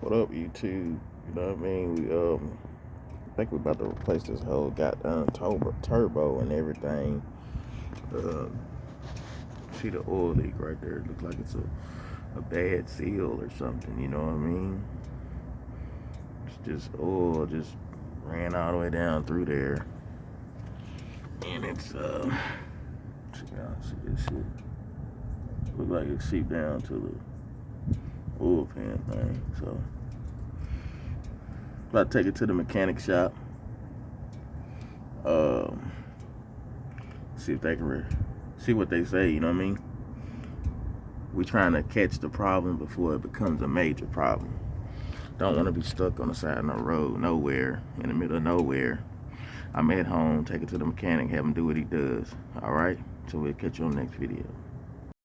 What up, YouTube? You know what I mean? I think we about to replace this whole goddamn turbo and everything. Uh, see the oil leak right there? It looks like it's a bad seal or something. You know what I mean? It's just oil just ran all the way down through there, and it's check out, see this shit. Look like it seeped down to the oil pan thing. So about to take it to the mechanic shop. See if they can see what they say, you know what I mean? We trying to catch the problem before it becomes a major problem. Don't want to be stuck on the side of no road, nowhere, in the middle of nowhere. I'm at home, take it to the mechanic, have him do what he does. All right? So we'll catch you on the next video.